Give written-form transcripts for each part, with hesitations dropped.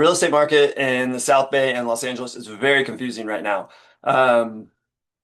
real estate market in the South Bay and Los Angeles is very confusing right now. Um,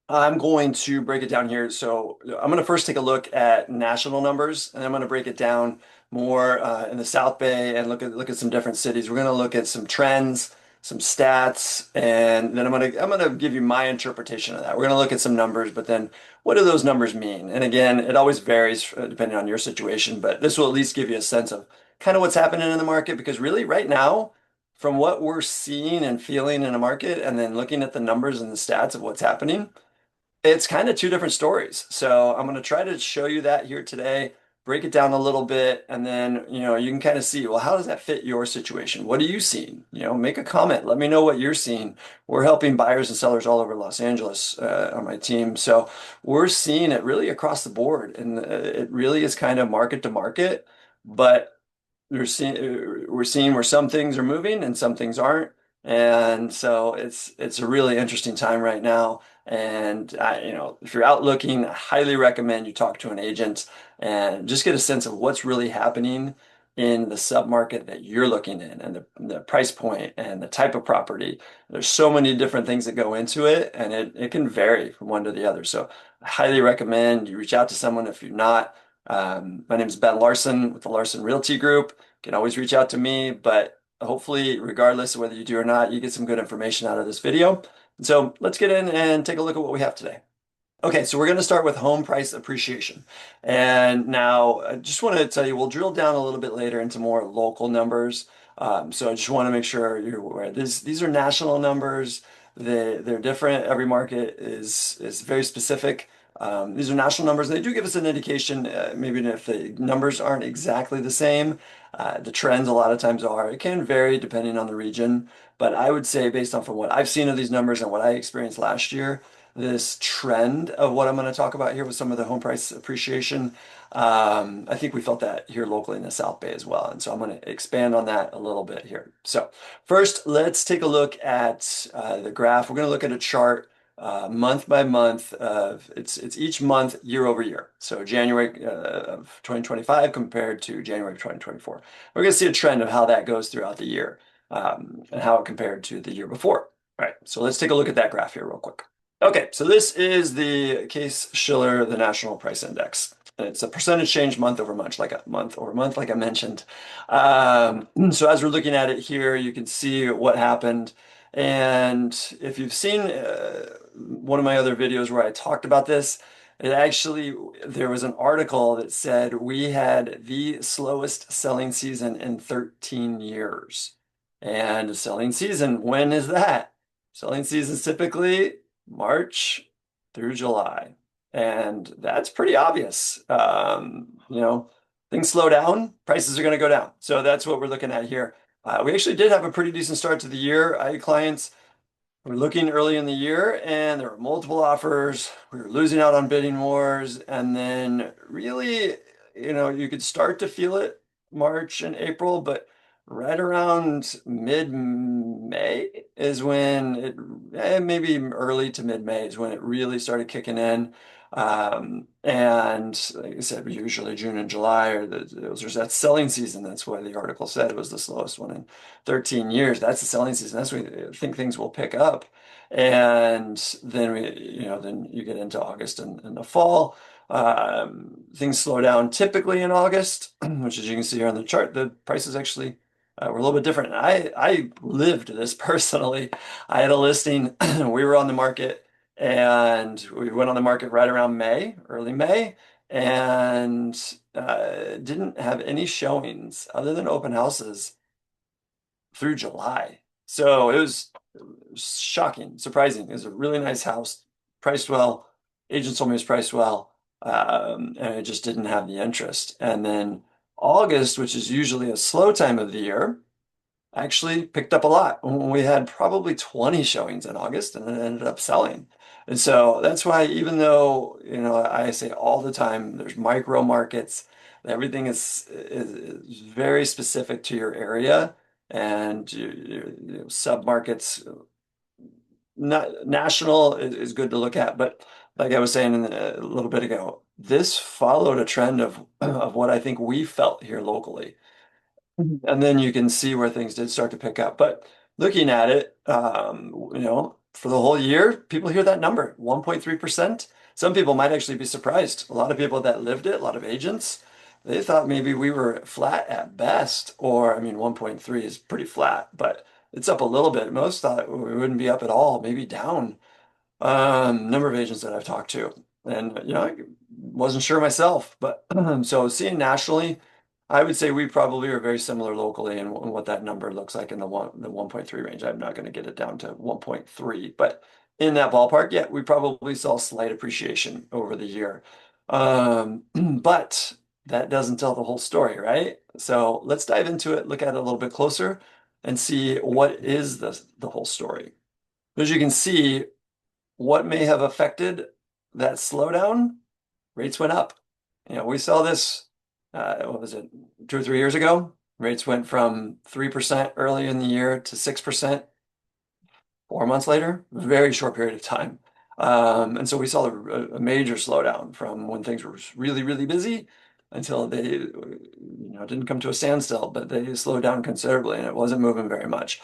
I'm going to break it down here. So I'm going to first take a look at national numbers, and I'm going to break it down more in the South Bay and look at some different cities. We're going to look at some trends, some stats, and then I'm going to give you my interpretation of that. We're going to look at some numbers, but then what do those numbers mean? And again, it always varies depending on your situation, but this will at least give you a sense of kind of what's happening in the market because really right now, from what we're seeing and feeling in the market, and then looking at the numbers and the stats of what's happening. It's kind of two different stories. So I'm going to try to show you that here today, break it down a little bit, and then, you can kind of see, well, how does that fit your situation? What are you seeing? Make a comment. Let me know what you're seeing. We're helping buyers and sellers all over Los Angeles on my team. So we're seeing it really across the board, and it really is kind of market to market, but we're seeing where some things are moving and some things aren't. And so it's a really interesting time right now. And if you're out looking, I highly recommend you talk to an agent and just get a sense of what's really happening in the submarket that you're looking in and the price point and the type of property. There's so many different things that go into it, and it can vary from one to the other. So I highly recommend you reach out to someone if you're not. My name is Ben Larson with the Larson Realty Group. You can always reach out to me, but hopefully, regardless of whether you do or not, you get some good information out of this video. So let's get in and take a look at what we have today. Okay, so we're going to start with home price appreciation. And now I just want to tell you, we'll drill down a little bit later into more local numbers. So I just want to make sure you're aware. These are national numbers. They're different. Every market is very specific. These are national numbers. They do give us an indication, maybe if the numbers aren't exactly the same. The trends a lot of times are. It can vary depending on the region. But I would say, based on from what I've seen of these numbers and what I experienced last year, this trend of what I'm going to talk about here with some of the home price appreciation. I think we felt that here locally in the South Bay as well. And so I'm going to expand on that a little bit here. So first, let's take a look at the graph. We're going to look at a chart month by month. It's each month year over year. So January of 2025 compared to January of 2024. We're going to see a trend of how that goes throughout the year and how it compared to the year before. All right, so let's take a look at that graph here real quick. Okay, so this is the Case-Shiller, the National Price Index. It's a percentage change month over month, like I mentioned. So as we're looking at it here, you can see what happened. And if you've seen one of my other videos where I talked about this, there was an article that said we had the slowest selling season in 13 years. And selling season, when is that? Selling season is typically March through July. And that's pretty obvious. Things slow down, prices are going to go down. So that's what we're looking at here. We actually did have a pretty decent start to the year. I had clients were looking early in the year and there were multiple offers. We were losing out on bidding wars. And then really, you could start to feel it March and April, but right around mid-May is when maybe early to mid-May is when it really started kicking in. And like I said, usually June and July those are that selling season. That's why the article said it was the slowest one in 13 years. That's the selling season. That's when I think things will pick up. And then then you get into August and the fall. Things slow down typically in August, which as you can see here on the chart, the prices actually were a little bit different. I lived this personally. I had a listing. We were on the market and we went on the market right around early May, and didn't have any showings other than open houses through July. So it was shocking, surprising. It was a really nice house, priced well. Agents told me it was priced well, and it just didn't have the interest. And then August, which is usually a slow time of the year, actually picked up a lot. We had probably 20 showings in August and it ended up selling. And so that's why, even though, I say all the time, there's micro markets, everything is very specific to your area and sub markets. Not national is good to look at, but like I was saying a little bit ago, this followed a trend of what I think we felt here locally. And then you can see where things did start to pick up. But looking at it, for the whole year, people hear that number, 1.3%. Some people might actually be surprised. A lot of people that lived it, a lot of agents, they thought maybe we were flat at best, or I mean, 1.3 is pretty flat, but it's up a little bit. Most thought we wouldn't be up at all, maybe down. Number of agents that I've talked to, and I wasn't sure myself, but so seeing nationally, I would say we probably are very similar locally in what that number looks like in the 1.3 range. I'm not going to get it down to 1.3, but in that ballpark, yeah, we probably saw slight appreciation over the year. But that doesn't tell the whole story, right? So let's dive into it, look at it a little bit closer, and see what is the whole story. As you can see, what may have affected that slowdown? Rates went up. We saw this, what was it, 2 or 3 years ago? Rates went from 3% early in the year to 6% 4 months later, very short period of time. And so we saw a major slowdown from when things were really, really busy until they, didn't come to a standstill, but they slowed down considerably and it wasn't moving very much.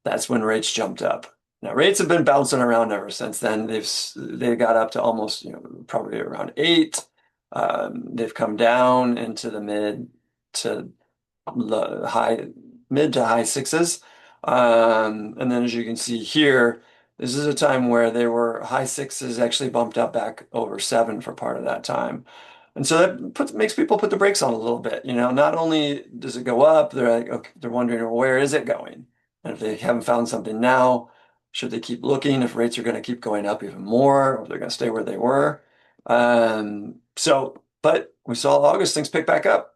That's when rates jumped up. Now rates have been bouncing around ever since then. They got up to almost, probably around 8. They've come down into the to high mid to high sixes. And then as you can see here, this is a time where they were high sixes actually bumped up back over 7 for part of that time. And so that makes people put the brakes on a little bit. Not only does it go up, they're like, okay, they're wondering, well, where is it going? And if they haven't found something now, should they keep looking if rates are going to keep going up even more, or they're going to stay where they were? But we saw August things pick back up,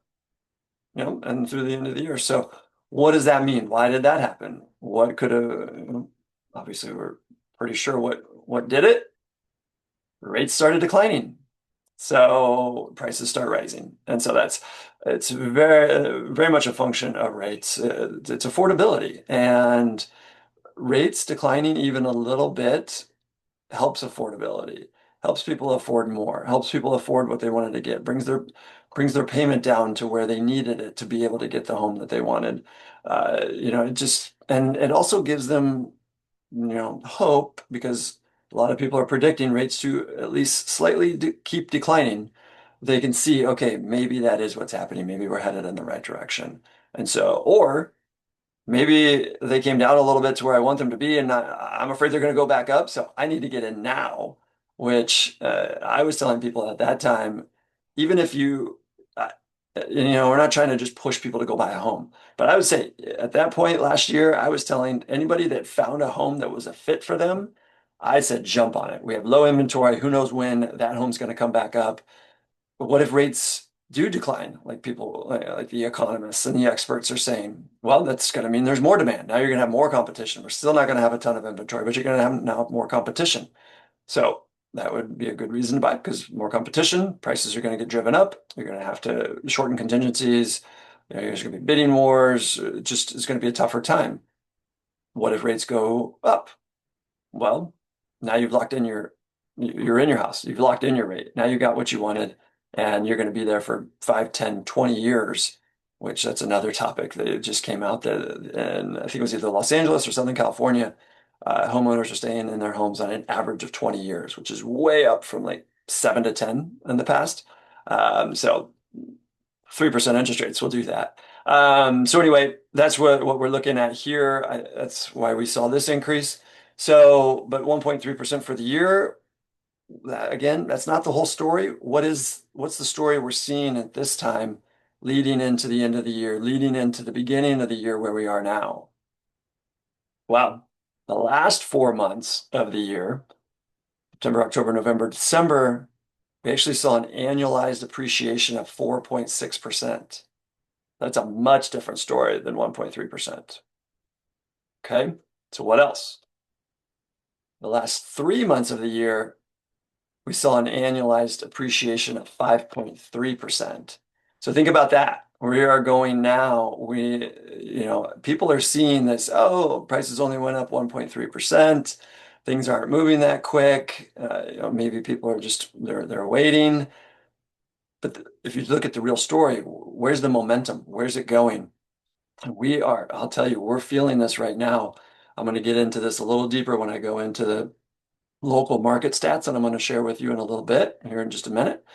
and through the end of the year. So what does that mean? Why did that happen? What could have, obviously we're pretty sure what did it. Rates started declining. So prices start rising. And so it's very much a function of rates. It's affordability, and rates declining even a little bit helps affordability, helps people afford more, helps people afford what they wanted to get, brings their payment down to where they needed it to be able to get the home that they wanted. It just and it also gives them, hope because a lot of people are predicting rates to at least slightly keep declining. They can see, okay, maybe that is what's happening. Maybe we're headed in the right direction. And so, or maybe they came down a little bit to where I want them to be, and I'm afraid they're going to go back up. So I need to get in now, which I was telling people at that time, even if we're not trying to just push people to go buy a home. But I would say at that point last year, I was telling anybody that found a home that was a fit for them, I said, jump on it. We have low inventory. Who knows when that home's going to come back up? But what if rates do decline, like people, like the economists and the experts are saying? Well, that's going to mean there's more demand. Now you're going to have more competition. We're still not going to have a ton of inventory, but you're going to have now more competition. So that would be a good reason to buy because more competition, prices are going to get driven up. You're going to have to shorten contingencies. There's going to be bidding wars. It's going to be a tougher time. What if rates go up? Well, now you're in your house. You've locked in your rate. Now you got what you wanted, and you're going to be there for 5, 10, 20 years, which that's another topic that just came out that, and I think it was either Los Angeles or Southern California. Homeowners are staying in their homes on an average of 20 years, which is way up from like 7 to 10 in the past. So 3% interest rates will do that. So anyway, that's what we're looking at here. That's why we saw this increase. So, but 1.3% for the year, again, that's not the whole story. What's the story we're seeing at this time, leading into the end of the year, leading into the beginning of the year where we are now? Well, the last 4 months of the year, September, October, November, December, we actually saw an annualized appreciation of 4.6%. That's a much different story than 1.3%. Okay, so what else? The last 3 months of the year, we saw an annualized appreciation of 5.3%. So think about that. Where we are going now, people are seeing this, oh, prices only went up 1.3%. Things aren't moving that quick. Maybe people are just they're waiting. But if you look at the real story, where's the momentum? Where's it going? I'll tell you, we're feeling this right now. I'm going to get into this a little deeper when I go into the local market stats, and I'm going to share with you in a little bit here in just a minute.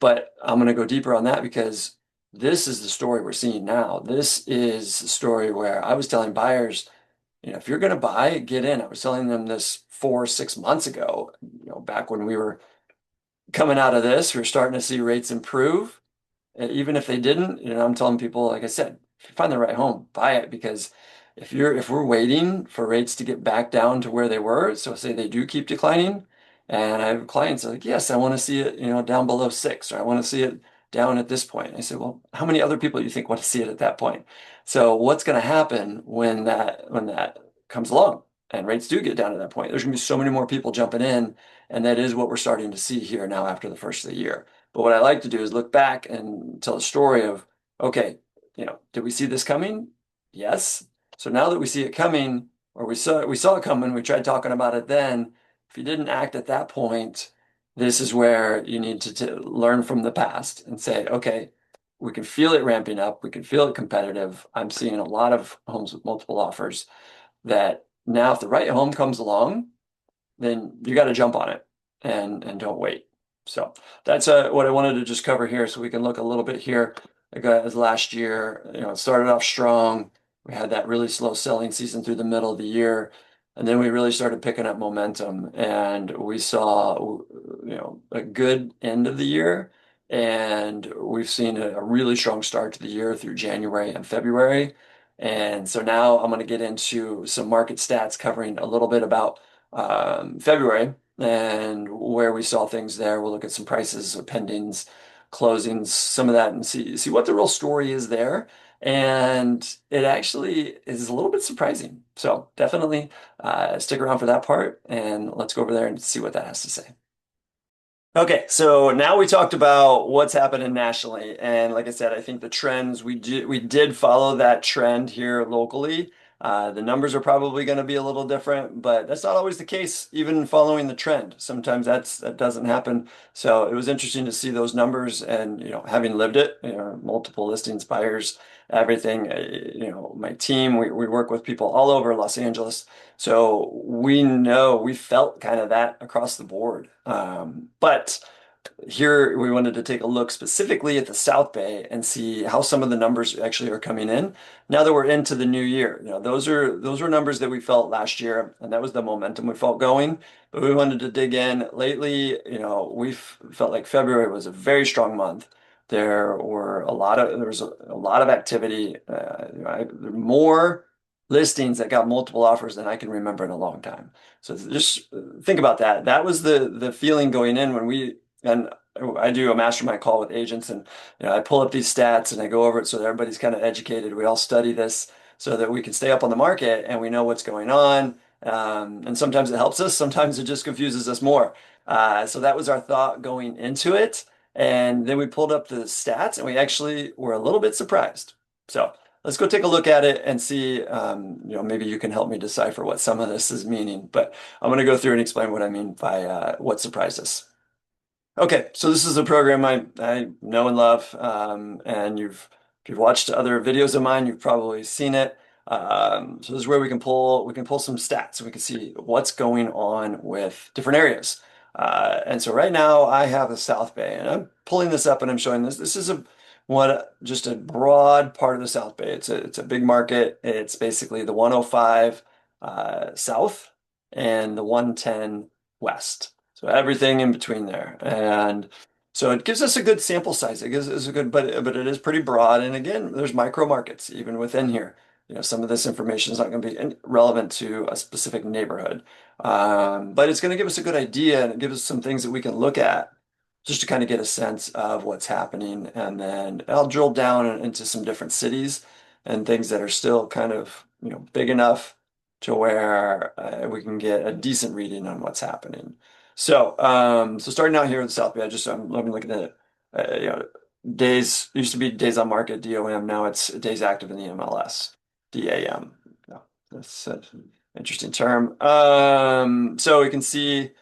But I'm going to go deeper on that because this is the story we're seeing now. This is the story where I was telling buyers, if you're going to buy, get in. I was telling them this 4, 6 months ago, back when we were coming out of this, we are starting to see rates improve. Even if they didn't, I'm telling people, like I said, if you find the right home, buy it because if we're waiting for rates to get back down to where they were, so say they do keep declining, and I have clients like, yes, I want to see it, down below 6, or I want to see it down at this point. I say, well, how many other people do you think want to see it at that point? So what's going to happen when that comes along and rates do get down to that point? There's going to be so many more people jumping in, and that is what we're starting to see here now after the first of the year. But what I like to do is look back and tell a story of, okay, did we see this coming? Yes. So now that we see it coming, or we saw it coming, we tried talking about it then. If you didn't act at that point, this is where you need to learn from the past and say, okay, we can feel it ramping up, we can feel it competitive. I'm seeing a lot of homes with multiple offers that now if the right home comes along, then you got to jump on it and don't wait. So that's what I wanted to just cover here, so we can look a little bit here. As last year, it started off strong. We had that really slow selling season through the middle of the year, and then we really started picking up momentum, and we saw, a good end of the year, and we've seen a really strong start to the year through January and February. And so now I'm going to get into some market stats covering a little bit about February and where we saw things there. We'll look at some prices, pendings, closings, some of that, and see what the real story is there. And it actually is a little bit surprising. So definitely stick around for that part, and let's go over there and see what that has to say. Okay, so now we talked about what's happening nationally, and like I said, I think the trends we did follow that trend here locally. The numbers are probably going to be a little different, but that's not always the case. Even following the trend, sometimes that doesn't happen. So it was interesting to see those numbers, and having lived it, multiple listings, buyers, everything. My team, we work with people all over Los Angeles. So we know we felt kind of that across the board. But here we wanted to take a look specifically at the South Bay and see how some of the numbers actually are coming in now that we're into the new year. Those were numbers that we felt last year, and that was the momentum we felt going. But we wanted to dig in. Lately, we felt like February was a very strong month. There was a lot of activity. More listings that got multiple offers than I can remember in a long time. So just think about that. That was the feeling going in and I do a mastermind call with agents, and I pull up these stats and I go over it so that everybody's kind of educated. We all study this so that we can stay up on the market and we know what's going on. And sometimes it helps us, sometimes it just confuses us more. So that was our thought going into it. And then we pulled up the stats and we actually were a little bit surprised. So let's go take a look at it and see, maybe you can help me decipher what some of this is meaning. But I'm going to go through and explain what I mean by what surprised us. Okay, so this is a program I know and love, and if you've watched other videos of mine, you've probably seen it. So this is where we can pull some stats and we can see what's going on with different areas. And so right now I have the South Bay, and I'm pulling this up and I'm showing this. This is just a broad part of the South Bay. It's a big market. It's basically the 105 south and the 110 west. So everything in between there. And so it gives us a good sample size. It gives us a good, but it is pretty broad. And again, there's micro markets even within here. Some of this information is not going to be relevant to a specific neighborhood. But it's going to give us a good idea, and it gives us some things that we can look at just to kind of get a sense of what's happening. And then I'll drill down into some different cities and things that are still kind of, big enough to where we can get a decent reading on what's happening. So starting out here in the South Bay, I'm looking at it. Days used to be days on market, DOM. Now it's days active in the MLS, DAM. Yeah, that's an interesting term. So we can see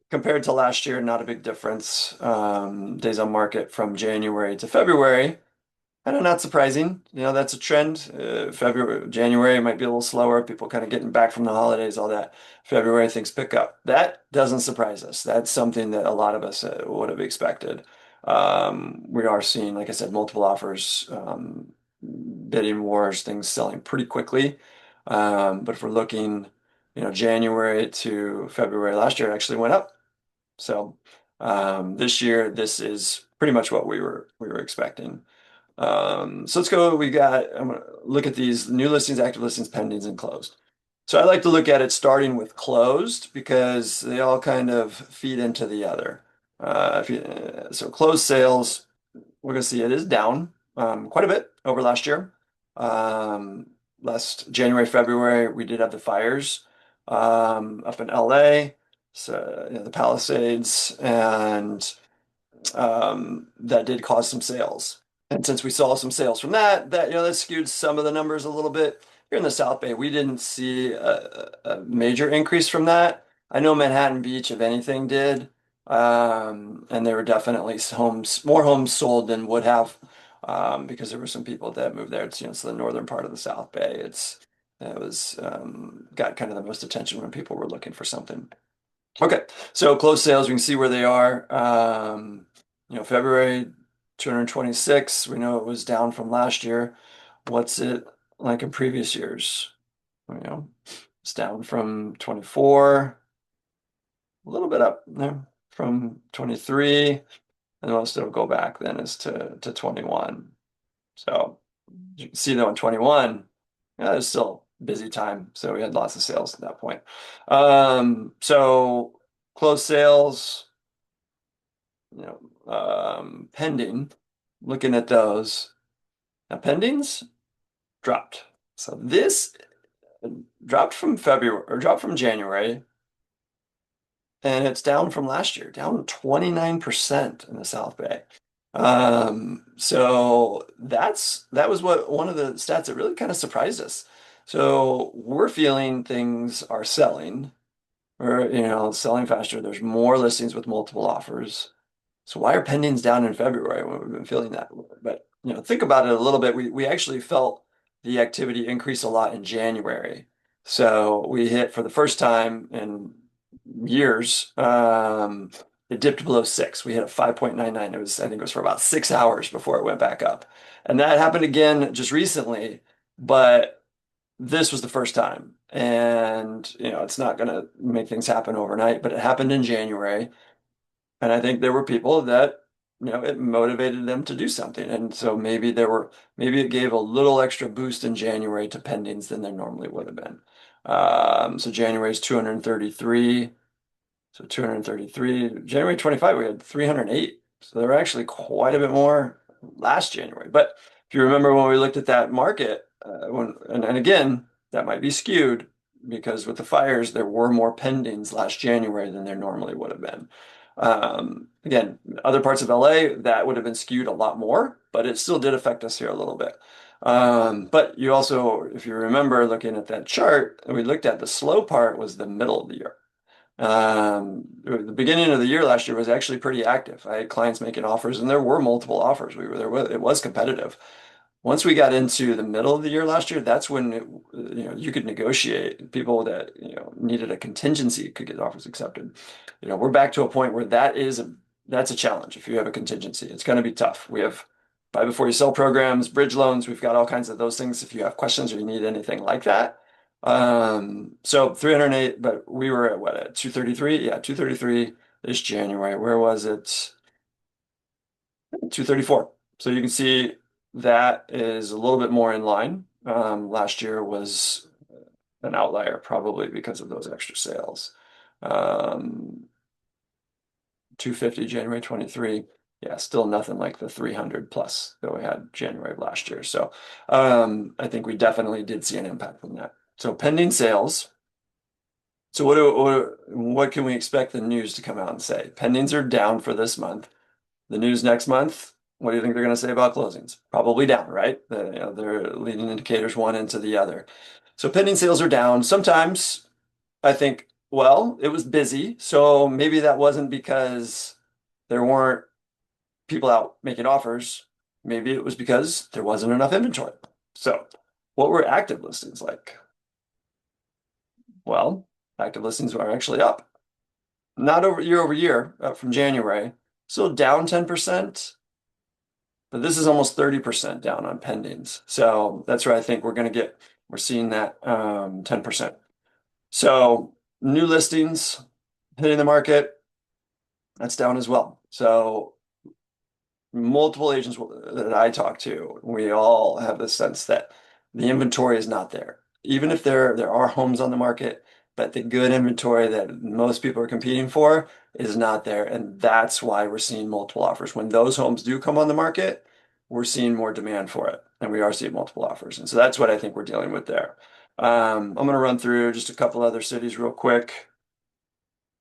compared to last year, not a big difference. Days on market from January to February. Kind of not surprising. That's a trend. February, January might be a little slower. People kind of getting back from the holidays, all that. February, things pick up. That doesn't surprise us. That's something that a lot of us would have expected. We are seeing, like I said, multiple offers, bidding wars, things selling pretty quickly. But if we're looking, January to February last year, it actually went up. So this year, this is pretty much what we were expecting. So let's go. I'm gonna look at these new listings, active listings, pendings, and closed. So I like to look at it starting with closed because they all kind of feed into the other. So closed sales, we're going to see it is down quite a bit over last year. Um, Last January, February, we did have the fires up in LA, so the Palisades, and that did cause some sales. And since we saw some sales from that skewed some of the numbers a little bit. Here in the South Bay, we didn't see a major increase from that. I know Manhattan Beach, if anything, did. And there were definitely more homes sold than would have, because there were some people that moved there. It's the northern part of the South Bay. It was got kind of the most attention when people were looking for something. Okay, so closed sales, we can see where they are. February 226, we know it was down from last year. What's it like in previous years? You know, it's down from 24, a little bit up there from 23, and most it'll go back then is to 21. So you can see though in 21, yeah, it was still a busy time. So we had lots of sales at that point. So closed sales, pending, looking at those. Now pendings dropped. So this dropped from February or dropped from January, and it's down from last year, down 29% in the South Bay. So that was one of the stats that really kind of surprised us. So we're feeling things are selling, or selling faster. There's more listings with multiple offers. So why are pendings down in February when we've been feeling that? But think about it a little bit. We actually felt the activity increase a lot in January. So we hit for the first time in years. It dipped below 6. We hit a 5.99. I think it was for about 6 hours before it went back up. And that happened again just recently, but this was the first time. And it's not going to make things happen overnight, but it happened in January. And I think there were people that, it motivated them to do something. And so maybe it gave a little extra boost in January to pendings than there normally would have been. So January is 233. So 233. January 25, we had 308. So there were actually quite a bit more last January. But if you remember when we looked at that market, and again, that might be skewed because with the fires, there were more pendings last January than there normally would have been. Again, other parts of LA, that would have been skewed a lot more, but it still did affect us here a little bit. But you also, if you remember looking at that chart, we looked at the slow part was the middle of the year. The beginning of the year last year was actually pretty active. I had clients making offers, and there were multiple offers. It was competitive. Once we got into the middle of the year last year, that's when you could negotiate. People that needed a contingency could get offers accepted. We're back to a point where that's a challenge. If you have a contingency, it's going to be tough. We have buy before you sell programs, bridge loans. We've got all kinds of those things. If you have questions or you need anything like that. So 308, but we were at what, at 233? Yeah, 233 this January. Where was it? 234. So you can see that is a little bit more in line. Last year was an outlier, probably because of those extra sales. 250 January 23. Yeah, still nothing like the 300 plus that we had January of last year. So I think we definitely did see an impact from that. So pending sales. So what can we expect the news to come out and say? Pendings are down for this month. The news next month, what do you think they're going to say about closings? Probably down, right? Their leading indicators one into the other. So pending sales are down. Sometimes I think, well, it was busy, so maybe that wasn't because there weren't people out making offers. Maybe it was because there wasn't enough inventory. So, what were active listings like? Well, active listings are actually up, not over year, up from January, still down 10%, but this is almost 30% down on pendings. So that's where I think we're seeing that 10%. So new listings hitting the market, that's down as well. So multiple agents that I talk to, we all have the sense that the inventory is not there. Even if there are homes on the market, but the good inventory that most people are competing for is not there. And that's why we're seeing multiple offers. When those homes do come on the market, we're seeing more demand for it. And we are seeing multiple offers. And so that's what I think we're dealing with there. I'm going to run through just a couple other cities real quick.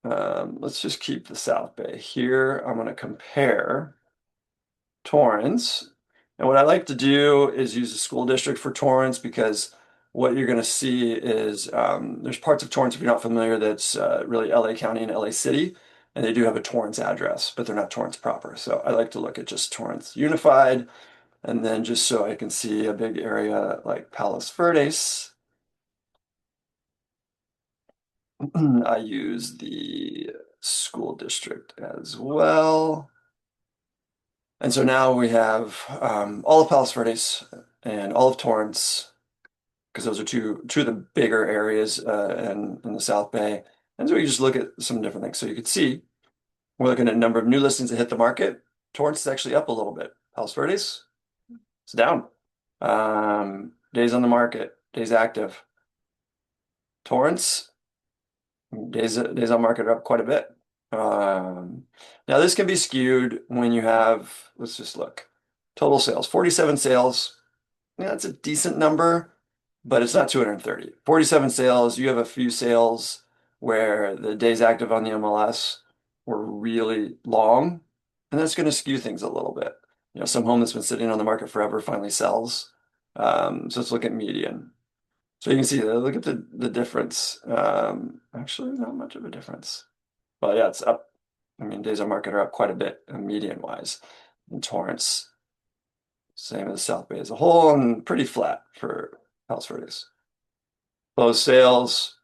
Let's just keep the South Bay here. I'm going to compare Torrance. And what I like to do is use the school district for Torrance because what you're going to see is there's parts of Torrance, if you're not familiar, that's really LA County and LA City. And they do have a Torrance address, but they're not Torrance proper. So I like to look at just Torrance Unified. And then just so I can see a big area like Palos Verdes, I use the school district as well. And so now we have all of Palos Verdes and all of Torrance, because those are two of the bigger areas in the South Bay. And so we just look at some different things. So you could see we're looking at a number of new listings that hit the market. Torrance is actually up a little bit. Palos Verdes is down. Days on the market, days active. Torrance, days on market are up quite a bit. Now this can be skewed when you have, let's just look, total sales, 47 sales. Yeah, that's a decent number, but it's not 230. 47 sales, you have a few sales where the days active on the MLS were really long, and that's going to skew things a little bit. Some home that's been sitting on the market forever finally sells. So let's look at median. So you can see, look at the difference. Actually, not much of a difference. Well, yeah, it's up. I mean, days on market are up quite a bit, median wise. In Torrance, same as South Bay as a whole, and pretty flat for Palos Verdes. Closed sales,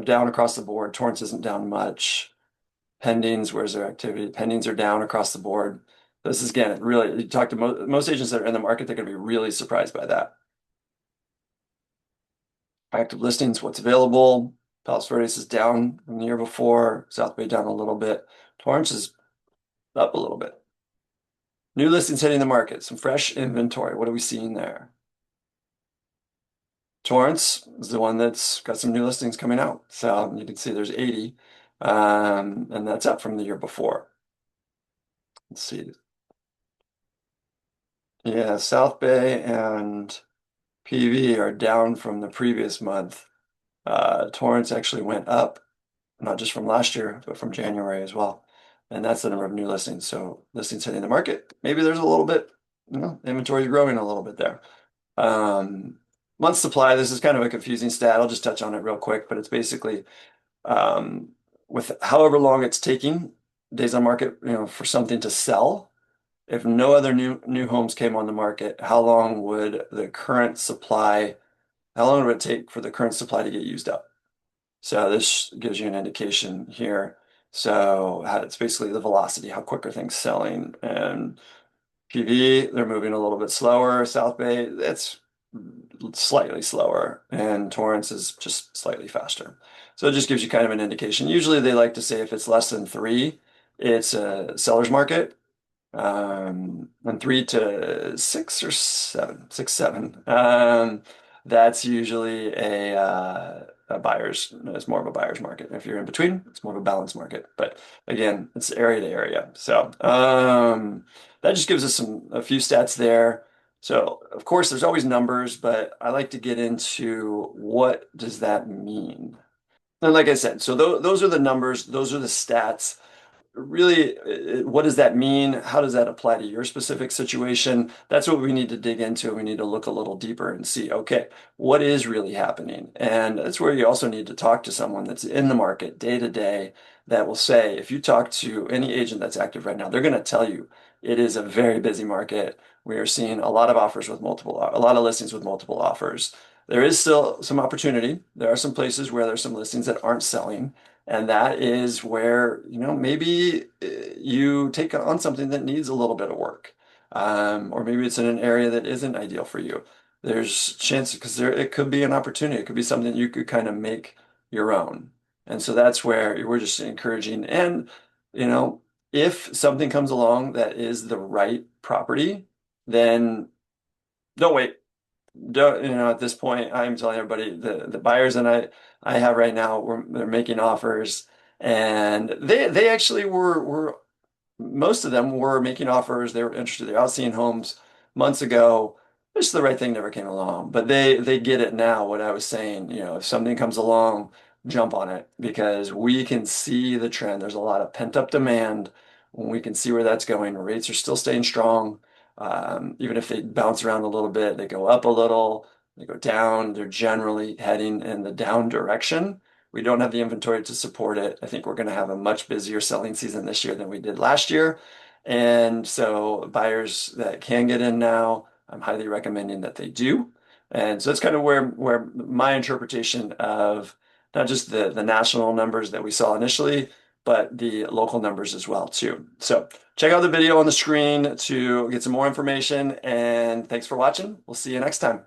down across the board. Torrance isn't down much. Pendings, where's their activity? Pendings are down across the board. This is, again, really, you talk to most agents that are in the market, they're going to be really surprised by that. Active listings, what's available. Palos Verdes is down from the year before. South Bay down a little bit. Torrance is up a little bit. New listings hitting the market. Some fresh inventory. What are we seeing there? Torrance is the one that's got some new listings coming out. So you can see there's 80, and that's up from the year before. Let's see. Yeah, South Bay and PV are down from the previous month. Torrance actually went up, not just from last year, but from January as well. And that's the number of new listings. So listings hitting the market. Maybe there's a little bit, inventory is growing a little bit there. Month supply, this is kind of a confusing stat. I'll just touch on it real quick, but it's basically with however long it's taking days on market, for something to sell. If no other new homes came on the market, how long would it take for the current supply to get used up? So this gives you an indication here. So it's basically the velocity, how quick are things selling. And PV, they're moving a little bit slower. South Bay, it's slightly slower. And Torrance is just slightly faster. So it just gives you kind of an indication. Usually they like to say if it's less than 3, it's a seller's market. And 3 to 6 or 7, 6, 7. That's usually a buyer's, it's more of a buyer's market. If you're in between, it's more of a balanced market. But again, it's area to area. So that just gives us a few stats there. So of course, there's always numbers, but I like to get into what does that mean? And like I said, so those are the numbers, those are the stats. Really, what does that mean? How does that apply to your specific situation? That's what we need to dig into. We need to look a little deeper and see, okay, what is really happening? And that's where you also need to talk to someone that's in the market day to day that will say, if you talk to any agent that's active right now, they're going to tell you it is a very busy market. We are seeing a lot of offers with a lot of listings with multiple offers. There is still some opportunity. There are some places where there's some listings that aren't selling, and that is where, maybe you take on something that needs a little bit of work. Or maybe it's in an area that isn't ideal for you. There's chance because it could be an opportunity. It could be something you could kind of make your own. And so that's where we're just encouraging. And, you know, if something comes along that is the right property, then don't wait. Don't, at this point, I'm telling everybody the buyers and I have right now, they're making offers, and they actually were most of them were making offers. They were interested. They're out seeing homes months ago. Just the right thing never came along. But they get it now, what I was saying. If something comes along, jump on it because we can see the trend. There's a lot of pent-up demand. When we can see where that's going, rates are still staying strong. Even if they bounce around a little bit, they go up a little, they go down. They're generally heading in the down direction. We don't have the inventory to support it. I think we're going to have a much busier selling season this year than we did last year. And so buyers that can get in now, I'm highly recommending that they do. And so that's kind of where my interpretation of not just the national numbers that we saw initially, but the local numbers as well too. So check out the video on the screen to get some more information. And thanks for watching. We'll see you next time.